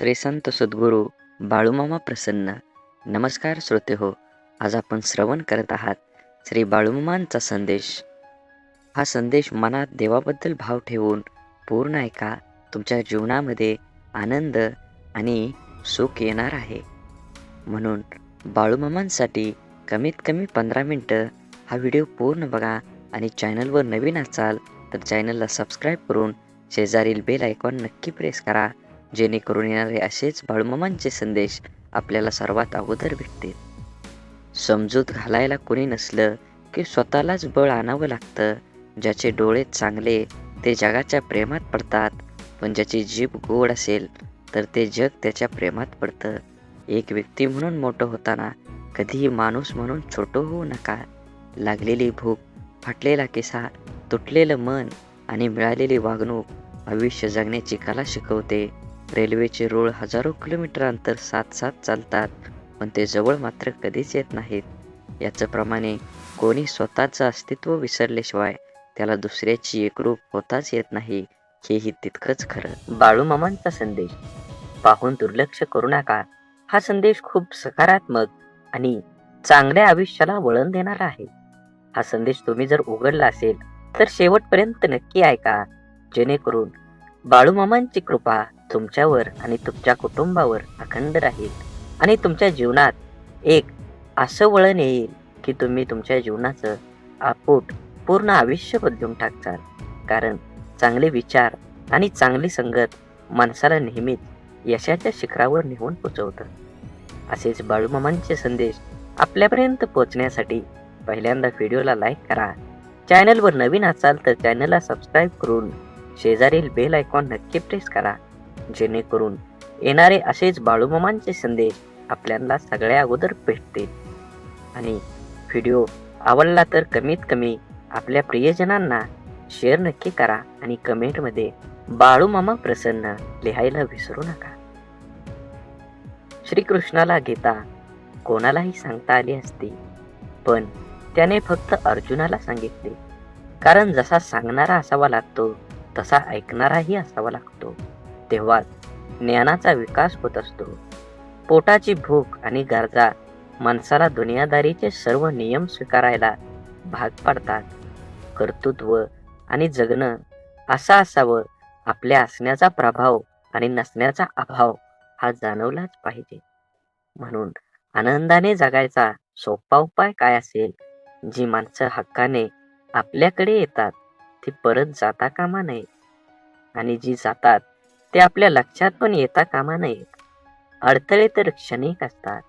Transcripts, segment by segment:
श्री संत सद्गुरू बाळूमामा प्रसन्न. नमस्कार श्रोते हो, आज आपण श्रवण करत आहात श्री बाळूमामांचा संदेश. हा संदेश मनात देवाबद्दल भाव ठेवून पूर्ण ऐका. तुमच्या जीवनामध्ये आनंद आणि सुख येणार आहे. म्हणून बाळूमामांसाठी कमीत कमी 15 मिनटं हा व्हिडिओ पूर्ण बघा आणि चॅनलवर नवीन असाल तर चॅनलला सबस्क्राईब करून शेजारील बेल आयकॉन नक्की प्रेस करा, जेणेकरून येणारे असेच बाळूमामांचे संदेश आपल्याला सर्वात अगोदर भेटतील. समजूत घालायला कोणी नसलं की स्वतःलाच बळ आणावं लागतं. ज्याचे डोळे चांगले ते जगाच्या प्रेमात पडतात, पण ज्याची जीभ गोड असेल तर ते जग त्याच्या प्रेमात पडतं. एक व्यक्ती म्हणून मोठं होताना कधीही माणूस म्हणून छोटं होऊ नका. लागलेली भूक, फाटलेला किस्सा, तुटलेलं मन आणि मिळालेली वागणूक आयुष्य जगण्याची कला शिकवते. रेल्वेचे रूळ हजारो किलोमीटर अंतर साथ साथ चालतात, पण ते जवळ मात्र कधीच येत नाहीत. याचप्रमाणे कोणी स्वतःचं अस्तित्व विसरल्याशिवाय त्याला दुसऱ्याची एकरूप होताच येत नाही, हेही तितकंच खरं. बाळूमामांचा संदेश पाहून दुर्लक्ष करू नका. हा संदेश खूप सकारात्मक आणि चांगल्या आयुष्याला वळण देणारा आहे. हा संदेश तुम्ही जर उघडला असेल तर शेवटपर्यंत नक्की ऐका, जेणेकरून बाळूमामांची कृपा तुमच्यावर आणि तुमच्या कुटुंबावर अखंड राहील आणि तुमच्या जीवनात एक असं वळण येईल की तुम्ही तुमच्या जीवनाचं आपूट पूर्ण आयुष्य बदलून टाकचाल. कारण चांगले विचार आणि चांगली संगत माणसाला नेहमीच यशाच्या शिखरावर नेऊन पोचवतं. असेच बाळूमामांचे संदेश आपल्यापर्यंत पोहोचण्यासाठी पहिल्यांदा व्हिडिओला लाईक करा. चॅनलवर नवीन असाल तर चॅनलला सबस्क्राईब करून शेजारील बेल आयकॉन नक्की प्रेस करा, जेणेकरून येणारे असेच बाळूमामांचे संदेश आपल्याला सगळ्या अगोदर भेटतील. आणि व्हिडिओ आवडला तर कमीत कमी आपल्या प्रियजनांना शेअर नक्की करा आणि कमेंटमध्ये बाळूमामा प्रसन्न लिहायला विसरू नका. श्रीकृष्णाला गीता कोणालाही सांगता आली असती, पण त्याने फक्त अर्जुनाला सांगितले. कारण जसा सांगणारा असावा लागतो तसा ऐकणाराही असावा लागतो. तेव्हाच ज्ञानाचा विकास होत असतो. पोटाची भूक आणि गरजा माणसाला दुनियादारीचे सर्व नियम स्वीकारायला भाग पाडतात. कर्तृत्व आणि जगणं असं असावं, आपल्या असण्याचा प्रभाव आणि नसण्याचा अभाव हा जाणवलाच पाहिजे. म्हणून आनंदाने जगायचा सोपा उपाय काय असेल? जी माणसं हक्काने आपल्याकडे येतात ती परत जाता कामा नये, आणि जी जातात ते आपल्या लक्षात पण येता कामा नयेत. अडथळे तर क्षणिक असतात,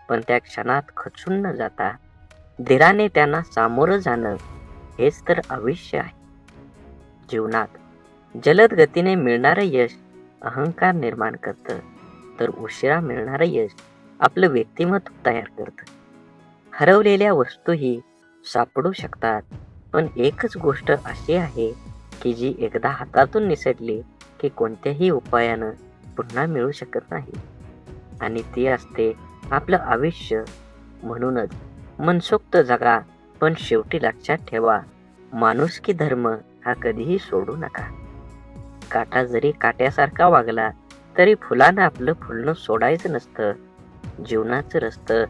पण त्या क्षणात खचून न जाता धीराने त्यांना सामोरं जाणं हेच तर आयुष्य आहे. जीवनात जलद गतीने मिळणारं यश अहंकार निर्माण करतं, तर उशिरा मिळणारं यश आपलं व्यक्तिमत्व तयार करतं. हरवलेल्या वस्तूही सापडू शकतात, पण एकच गोष्ट अशी आहे की जी एकदा हातातून निसटली की कोणत्याही उपायानं पुन्हा मिळू शकत नाही, आणि ती असते आपलं आयुष्य. म्हणूनच मनसोक्त जगा, पण शेवटी लक्षात ठेवा, माणुसकी धर्म हा कधीही सोडू नका. काटा जरी काट्यासारखा वागला तरी फुलानं आपलं फुलणं सोडायचं नसतं. जीवनाचं रस्तं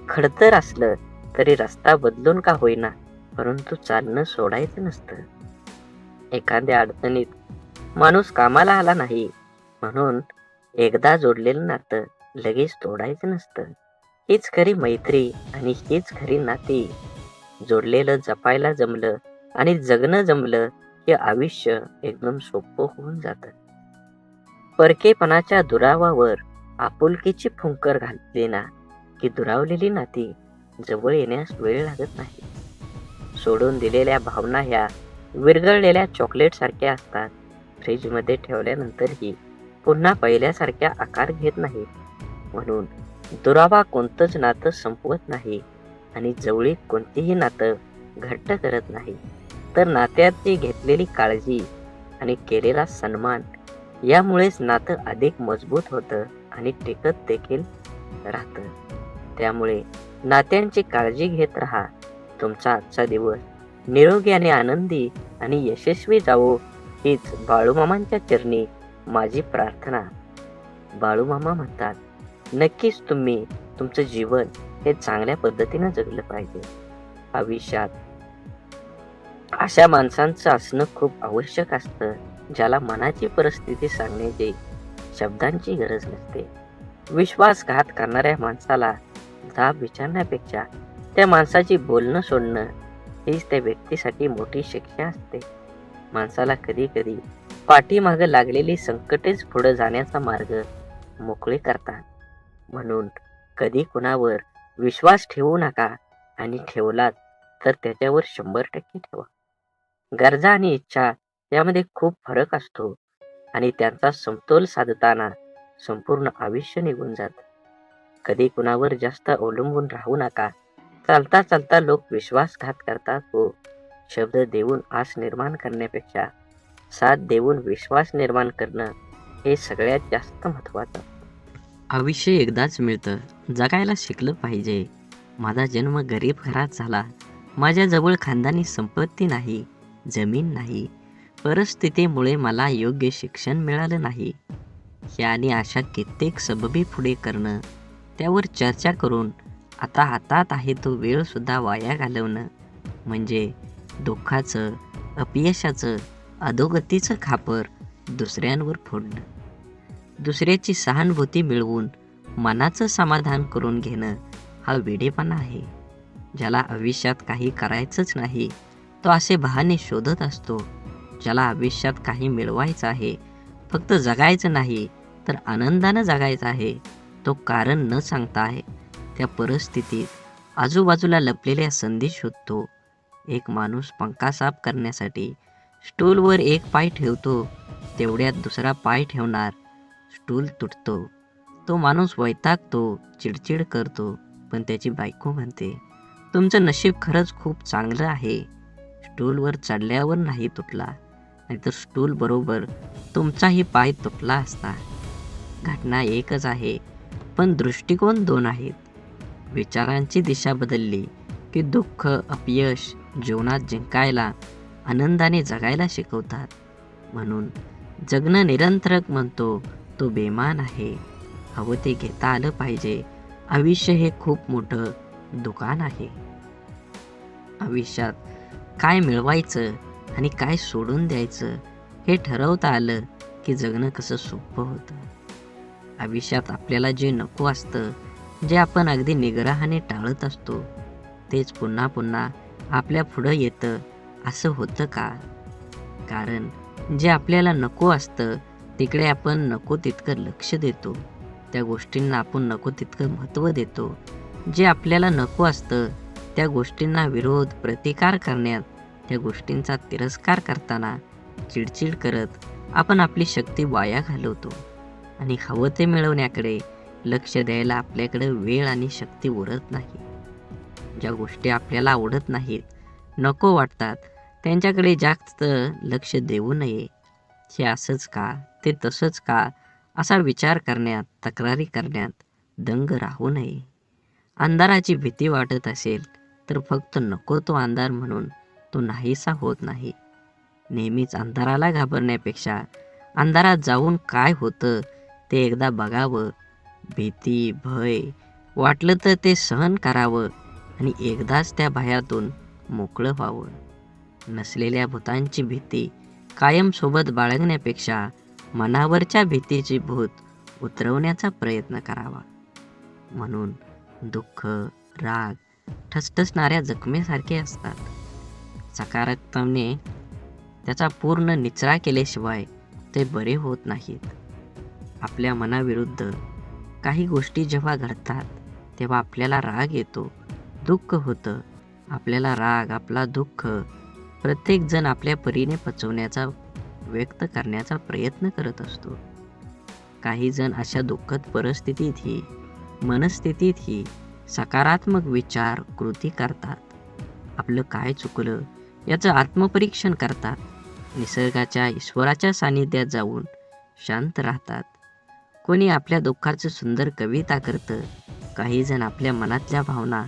खडतर असलं तरी रस्ता बदलून का होईना, परंतु चालणं सोडायचं नसतं. एखाद्या अडचणीत माणूस कामाला आला नाही म्हणून एकदा जोडलेलं नातं लगेच तोडायचं नसतं. हीच खरी मैत्री आणि हीच खरी नाती. जोडलेलं जपायला जमलं आणि जगणं जमलं हे आयुष्य एकदम सोपं होऊन जातं. परकेपणाच्या दुरावावर आपुलकीची फुंकर घातली ना की दुरावलेली नाती जवळ येण्यास वेळ लागत नाही. सोडून दिलेल्या भावना ह्या विरघळलेल्या चॉकलेट सारख्या असतात. फ्रीजमध्ये ठेवल्यानंतरही पुन्हा पहिल्यासारख्या आकार घेत नाही. म्हणून दुरावा कोणतंच नातं संपवत नाही आणि जवळीक कोणतीही नातं घट्ट करत नाही, तर नात्याची घेतलेली काळजी आणि केलेला सन्मान यामुळेच नातं अधिक मजबूत होतं आणि टिकत देखील राहतं. त्यामुळे नात्यांची काळजी घेत राहा. तुमचा आजचा दिवस निरोगी आणि आनंदी आणि यशस्वी जावो हीच बाळूमामांच्या चरणी माझी प्रार्थना. बाळूमामा म्हणतात, नक्कीच तुम्ही तुमचं जीवन हे चांगल्या पद्धतीनं जगलं पाहिजे. आयुष्यात अशा माणसांचं असणं खूप आवश्यक असतं, ज्याला मनाची परिस्थिती सांगण्याची शब्दांची गरज नसते. विश्वासघात करणाऱ्या माणसाला जाब विचारण्यापेक्षा त्या माणसाची बोलणं सोडणं हीच त्या व्यक्तीसाठी मोठी शिक्षा असते. माणसाला कधी कधी पाठीमागं लागलेली संकटेच पुढे जाण्याचा मार्ग मोकळे करतात. म्हणून कधी कुणावर विश्वास ठेवू नका, आणि ठेवलात तर त्याच्यावर 100% ठेवा. गरजा आणि इच्छा यामध्ये खूप फरक असतो, आणि त्यांचा समतोल साधताना संपूर्ण आयुष्य निघून जातं. कधी कुणावर जास्त अवलंबून राहू नका. चालता चालता लोक विश्वासघात करतात हो. शब्द देऊन आस निर्माण करण्यापेक्षा साथ देऊन विश्वास निर्माण करणं हे सगळ्यात जास्त महत्वाचं. आयुष्य एकदाच मिळतं, जगायला शिकलं पाहिजे. माझा जन्म गरीब घरात झाला. माझ्याजवळ खानदानी संपत्ती नाही, जमीन नाही. परिस्थितीमुळे मला योग्य शिक्षण मिळालं नाही. याने अशा कित्येक सबबी पुढे करणं, त्यावर चर्चा करून आता हातात आहे तो वेळसुद्धा वाया घालवणं म्हणजे दुःखाचं, अपयशाचं, अधोगतीचं खापर दुसऱ्यांवर फोडणं. दुसऱ्याची सहानुभूती मिळवून मनाचं समाधान करून घेणं हा वेडेपणा आहे. ज्याला आयुष्यात काही करायचंच नाही तो असे बहाणे शोधत असतो. ज्याला आयुष्यात काही मिळवायचं आहे, फक्त जगायचं नाही तर आनंदानं जगायचं आहे, तो कारण न सांगता आहे त्या परिस्थितीत आजूबाजूला लपलेल्या संधी शोधतो. एक माणूस पंखा साफ करण्यासाठी स्टूलवर एक पाय ठेवतो, तेवढ्यात दुसरा पाय ठेवणार, स्टूल तुटतो. तो माणूस वैतागतो, चिडचिड करतो, पण त्याची बायको म्हणते, तुमचं नशीब खरंच खूप चांगलं आहे, स्टूलवर चढल्यावर नाही तुटला, नाहीतर स्टूल बरोबर तुमचाही पाय तुटला असता. घटना एकच आहे, पण दृष्टिकोन दोन आहेत. विचारांची दिशा बदलली की दुःख, अपयश जीवनात जिंकायला, आनंदाने जगायला शिकवतात. म्हणून जगणं निरंतरक म्हणतो तो बेमान आहे. हवं ते घेता आलं पाहिजे. आयुष्य हे खूप मोठं दुकान आहे. आयुष्यात काय मिळवायचं आणि काय सोडून द्यायचं हे ठरवता आलं की जगणं कसं सोपं होतं. आयुष्यात आपल्याला जे नको असतं, जे आपण अगदी निग्रहाने टाळत असतो, तेच पुन्हा पुन्हा आपल्या पुढं येतं असं होतं का? कारण जे आपल्याला नको असतं तिकडे आपण नको तितकं लक्ष देतो, त्या गोष्टींना आपण नको तितकं महत्त्व देतो. जे आपल्याला नको असतं त्या गोष्टींना विरोध, प्रतिकार करण्यात, त्या गोष्टींचा तिरस्कार करताना चिडचिड करत आपण आपली शक्ती वाया घालवतो, आणि हवं ते मिळवण्याकडे लक्ष द्यायला आपल्याकडे वेळ आणि शक्ती उरत नाही. ज्या गोष्टी आपल्याला आवडत नाहीत, नको वाटतात, त्यांच्याकडे जास्त लक्ष देऊ नये. हे असंच का, ते तसंच का असा विचार करण्यात, तक्रारी करण्यात दंग राहू नये. अंधाराची भीती वाटत असेल तर फक्त नको तो अंधार म्हणून तो नाहीसा होत नाही. नेहमीच अंधाराला घाबरण्यापेक्षा अंधारात जाऊन काय होतं ते एकदा बघावं. भीती, भय वाटलं तर ते सहन करावं, आणि एकदाच त्या भयातून मोकळं व्हावं. नसलेल्या भूतांची भीती कायम सोबत बाळगण्यापेक्षा मनावरच्या भीतीची भूत उतरवण्याचा प्रयत्न करावा. म्हणून दुःख, राग ठसठसणाऱ्या जखमेसारखे असतात. सकारात्मकतेने त्याचा पूर्ण निचरा केल्याशिवाय ते बरे होत नाहीत. आपल्या मनाविरुद्ध काही गोष्टी जेव्हा घडतात तेव्हा आपल्याला राग येतो, दुःख होतं. आपल्याला राग, आपला दुःख प्रत्येकजण आपल्या परीने पचवण्याचा, व्यक्त करण्याचा प्रयत्न करत असतो. काही जण अशा दुःखद परिस्थितीतही, मनस्थितीतही सकारात्मक विचार, कृती करतात. आपलं काय चुकलं याचं आत्मपरीक्षण करतात. निसर्गाच्या, ईश्वराच्या सानिध्यात जाऊन शांत राहतात. कोणी आपल्या दुःखाचं सुंदर कविता करतं. काही जण आपल्या मनातल्या भावना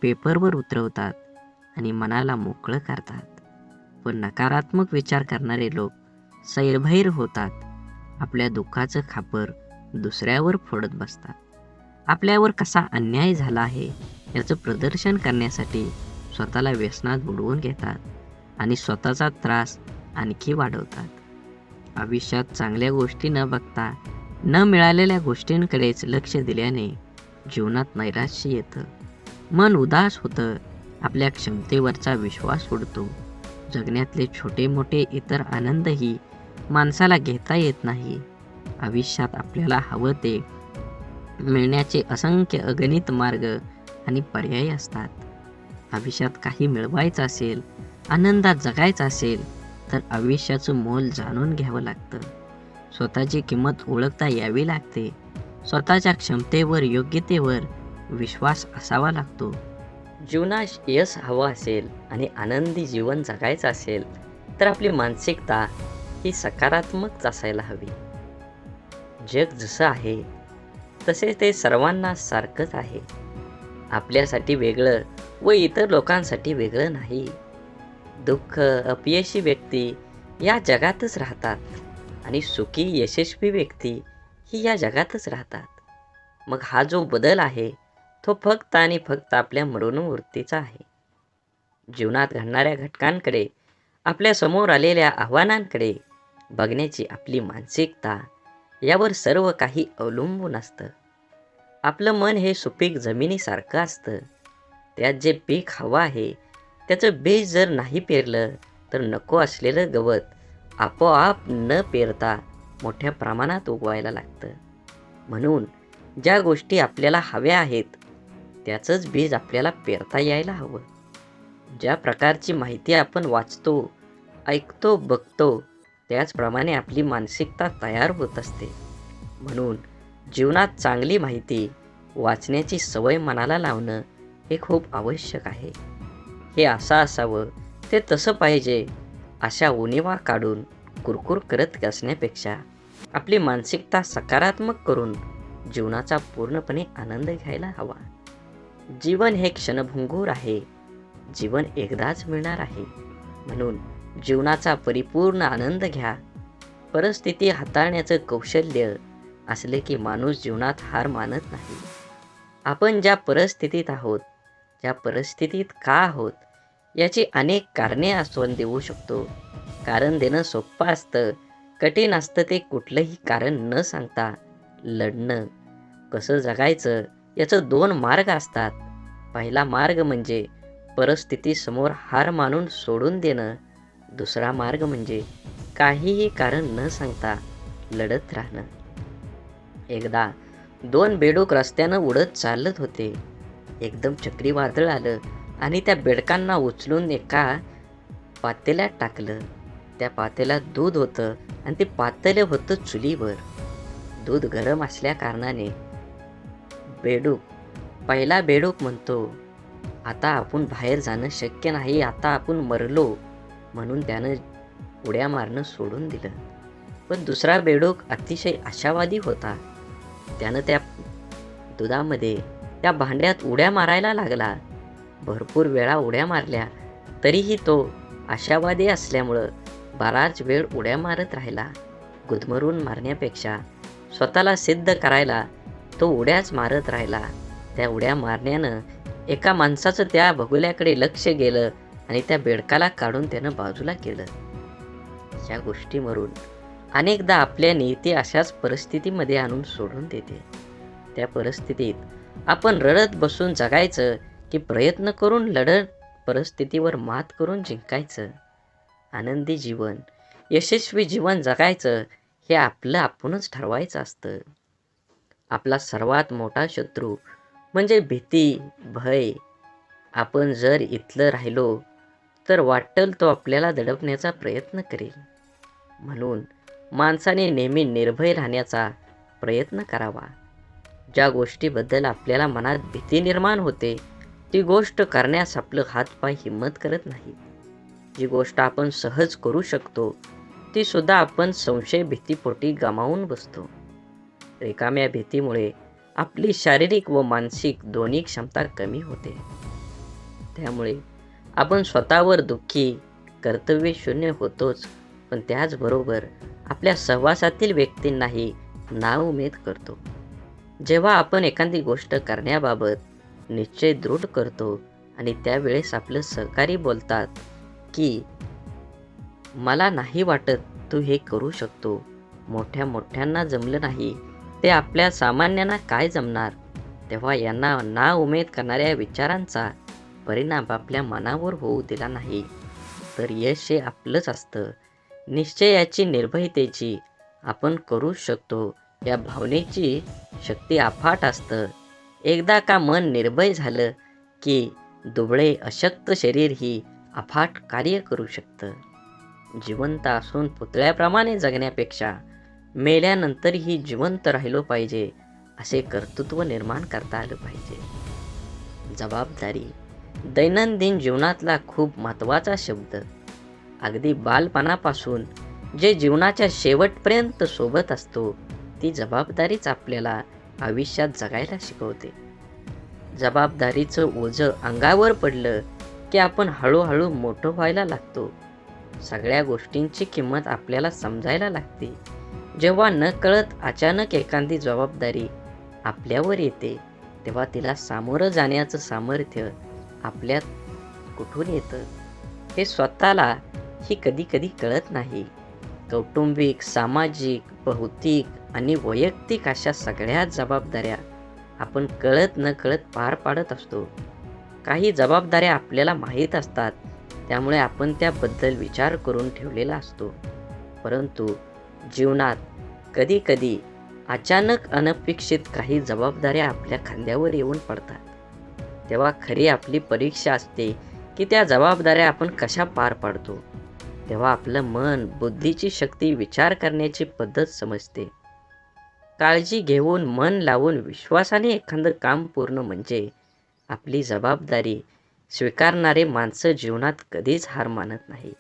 पेपरवर उतरवतात आणि मनाला मोकळं करतात. पण नकारात्मक विचार करणारे लोक सैरभैर होतात. आपल्या दुःखाचं खापर दुसऱ्यावर फोडत बसतात. आपल्यावर कसा अन्याय झाला आहे याचं प्रदर्शन करण्यासाठी स्वतःला व्यसनात बुडवून घेतात आणि स्वतःचा त्रास आणखी वाढवतात. आयुष्यात चांगल्या गोष्टी न बघता न मिळालेल्या गोष्टींकडेच लक्ष दिल्याने जीवनात नैराश्य येतं, मन उदास होतं, आपल्या क्षमतेवरचा विश्वास उडतो. जगण्यातले छोटे मोठे इतर आनंदही माणसाला घेता येत नाही. आयुष्यात आपल्याला हवं ते मिळण्याचे असंख्य अगणित मार्ग आणि पर्याय असतात. आयुष्यात काही मिळवायचं असेल, आनंदात जगायचं असेल तर आयुष्याचं मोल जाणून घ्यावं लागतं. स्वतःची किंमत ओळखता यावी लागते. स्वतःच्या क्षमतेवर, योग्यतेवर विश्वास असावा लागतो. जीवनात यश हवं असेल आणि आनंदी जीवन जगायचं असेल तर आपली मानसिकता ही सकारात्मक असायला हवी. जग जसं आहे तसे ते सर्वांना सारखंच आहे. आपल्यासाठी वेगळं व इतर लोकांसाठी वेगळं नाही. दुःख, अपयशी व्यक्ती या जगातच राहतात आणि सुखी, यशस्वी व्यक्ती ही या जगातच राहतात. मग हा जो बदल आहे तो फक्त आणि फक्त आपल्या मनोवृत्तीचा आहे. जीवनात घडणाऱ्या घटकांकडे, आपल्या समोर आलेल्या आव्हानांकडे बघण्याची आपली मानसिकता यावर सर्व काही अवलंबून असतं. आपलं मन हे सुपीक जमिनीसारखं असतं. त्यात जे पीक हवं आहे त्याचं बीज जर नाही पेरलं तर नको असलेलं गवत आपोआप न पेरता मोठ्या प्रमाणात उगवायला लागतं. म्हणून ज्या गोष्टी आपल्याला हव्या आहेत त्याचंच बीज आपल्याला पेरता यायला हवं. ज्या प्रकारची माहिती आपण वाचतो, ऐकतो, बघतो त्याचप्रमाणे आपली मानसिकता तयार होत असते. म्हणून जीवनात चांगली माहिती वाचण्याची सवय मनाला लावणं हे खूप आवश्यक आहे. हे असं असावं, ते तसं पाहिजे अशा उणिवा काढून कुरकुर करत असण्यापेक्षा आपली मानसिकता सकारात्मक करून जीवनाचा पूर्णपणे आनंद घ्यायला हवा. जीवन हे क्षणभंगूर आहे. जीवन एकदाच मिळणार आहे. म्हणून जीवनाचा परिपूर्ण आनंद घ्या. परिस्थिती हाताळण्याचं कौशल्य असले की माणूस जीवनात हार मानत नाही. आपण ज्या परिस्थितीत आहोत, ज्या परिस्थितीत का आहोत याची अनेक कारणे आपण देऊ शकतो. कारण देणं सोपं असतं, कठीण असतं ते कुठलंही कारण न सांगता लढणं. कसं जगायचं याचं 2 मार्ग असतात. पहिला मार्ग म्हणजे परिस्थितीसमोर हार मानून सोडून देणं. दुसरा मार्ग म्हणजे काहीही कारण न सांगता लढत राहणं. एकदा 2 बेडूक रस्त्यानं उडत चालत होते. एकदम चक्रीवादळ आलं आणि त्या बेडकांना उचलून एका पातेल्यात टाकलं. त्या पातेल्यात दूध होतं आणि ते पातेलं होतं चुलीवर. दूध गरम असल्या कारणाने पहिला बेडूक म्हणतो, आता आपण बाहेर जाणं शक्य नाही, आता आपण मरलो. म्हणून त्यानं उड्या मारणं सोडून दिलं. पण दुसरा बेडूक अतिशय आशावादी होता. त्यानं त्या दुधामध्ये, त्या भांड्यात उड्या मारायला लागला. भरपूर वेळा उड्या मारल्या तरीही तो आशावादी असल्यामुळं बराच वेळ उड्या मारत राहिला. गुदमरून मारण्यापेक्षा स्वतःला सिद्ध करायला तो उड्याच मारत राहिला. त्या उड्या मारण्यानं एका माणसाचं त्या भगुल्याकडे लक्ष गेलं आणि त्या बेडकाला काढून त्यानं बाजूला केलं. या गोष्टीवरून अनेकदा आपल्या नियती अशाच परिस्थितीमध्ये आणून सोडून देते. त्या परिस्थितीत आपण रडत बसून जगायचं की प्रयत्न करून लढत परिस्थितीवर मात करून जिंकायचं? आनंदी जीवन, यशस्वी जीवन जगायचं हे आपलं आपणच ठरवायचं असतं. आपला सर्वात मोठा शत्रू म्हणजे भीती, भय. आपण जर इथलं राहिलो तर वाटेल तो आपल्याला दडपण्याचा प्रयत्न करेल. म्हणून माणसाने नेहमी निर्भय राहण्याचा प्रयत्न करावा. ज्या गोष्टीबद्दल आपल्याला मनात भीती निर्माण होते ती गोष्ट करण्यास आपलं हातपाय हिम्मत करत नाही. जी गोष्ट आपण सहज करू शकतो ती सुद्धा आपण संशय भीतीपोटी गमावून बसतो. रिकाम्या भीतीमुळे आपली शारीरिक व मानसिक दोन्ही क्षमता कमी होते. त्यामुळे आपण स्वतःवर दुःखी, कर्तव्यशून्य होतोच, पण त्याचबरोबर आपल्या सहवासातील व्यक्तींनाही नाउमेद करतो. जेव्हा आपण एखादी गोष्ट करण्याबाबत निश्चय दृढ करतो आणि त्यावेळेस आपले सहकारी बोलतात की मला नाही वाटत तू हे करू शकतो, मोठ्या मोठ्यांना जमलं नाही ते आपल्या सामान्यांना काय जमणार, तेव्हा यांना नाउमेद करणाऱ्या विचारांचा परिणाम आपल्या मनावर होऊ दिला नाही तर यश हे आपलंच असतं. निश्चयाची, निर्भयतेची, आपण करू शकतो या भावनेची शक्ती अफाट असतं. एकदा का मन निर्भय झालं की दुबळे अशक्त शरीरही अफाट कार्य करू शकतं. जिवंत असून पुतळ्याप्रमाणे जगण्यापेक्षा मेल्यानंतरही जिवंत राहिलो पाहिजे असे कर्तृत्व निर्माण करता आलं पाहिजे. जबाबदारी दैनंदिन जीवनातला खूप महत्त्वाचा शब्द. अगदी बालपणापासून जे जीवनाच्या शेवटपर्यंत सोबत असतो ती जबाबदारीच आपल्याला आयुष्यात जगायला शिकवते. जबाबदारीचं ओझं अंगावर पडलं की आपण हळूहळू मोठं व्हायला लागतो. सगळ्या गोष्टींची किंमत आपल्याला समजायला लागते. जेव्हा न कळत अचानक एखादी जबाबदारी आपल्यावर येते तेव्हा तिला सामोरं जाण्याचं सामर्थ्य आपल्यात कुठून येतं हे स्वतःला ही कधी कधी कळत नाही. कौटुंबिक, सामाजिक, भौतिक आणि वैयक्तिक अशा सगळ्या जबाबदाऱ्या आपण कळत न कळत पार पाडत असतो. काही जबाबदाऱ्या आपल्याला माहीत असतात त्यामुळे आपण त्याबद्दल विचार करून ठेवलेला असतो. परंतु जीवनात कधी कधी अचानक अनपेक्षित काही जबाबदाऱ्या आपल्या खांद्यावर येऊन पडतात. तेव्हा खरी आपली परीक्षा असते की त्या जबाबदाऱ्या आपण कशा पार पाडतो. तेव्हा आपलं मन, बुद्धीची शक्ती, विचार करण्याची पद्धत समजते. काळजी घेऊन, मन लावून, विश्वासाने एखादं काम पूर्ण म्हणजे आपली जबाबदारी स्वीकारणारे माणसं जीवनात कधीच हार मानत नाही.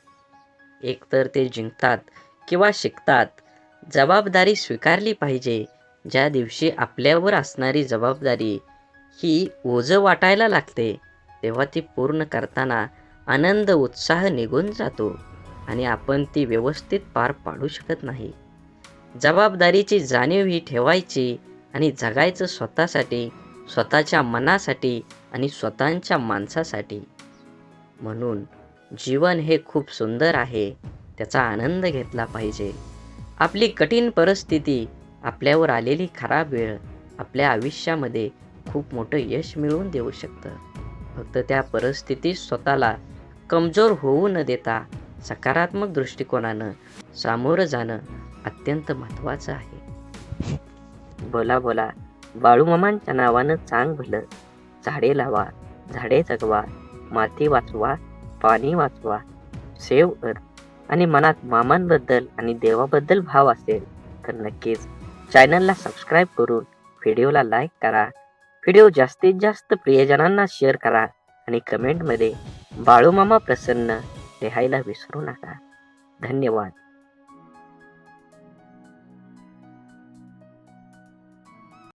एकतर ते जिंकतात किंवा शिकतात. जबाबदारी स्वीकारली पाहिजे. ज्या दिवशी आपल्यावर असणारी जबाबदारी ही ओझं वाटायला लागते तेव्हा ती पूर्ण करताना आनंद, उत्साह निघून जातो आणि आपण ती व्यवस्थित पार पाडू शकत नाही. जबाबदारीची जाणीव ही ठेवायची आणि जगायचं स्वतःसाठी, स्वतःच्या मनासाठी आणि स्वतःच्या माणसासाठी. म्हणून जीवन हे खूप सुंदर आहे, त्याचा आनंद घेतला पाहिजे. आपली कठीण परिस्थिती, आपल्यावर आलेली खराब वेळ आपल्या आयुष्यामध्ये खूप मोठं यश मिळवून देऊ शकतं. फक्त त्या परिस्थितीत स्वतःला कमजोर होऊ न देता सकारात्मक दृष्टिकोनानं सामोरं जाणं अत्यंत महत्त्वाचं आहे. बोला बोला बाळूमामांच्या नावानं चांग भलं. झाडे लावा, झाडे जगवा, माती वाचवा, पाणी वाचवा. सेव्ह अर्थ. आणि मनात मामांबद्दल आणि देवाबद्दल भाव असेल तर नक्कीच चॅनलला सबस्क्राईब करून व्हिडिओला लाईक करा. व्हिडिओ जास्तीत जास्त प्रियजनांना शेअर करा आणि कमेंटमध्ये बाळूमामा प्रसन्न लिहायला विसरू नका. धन्यवाद.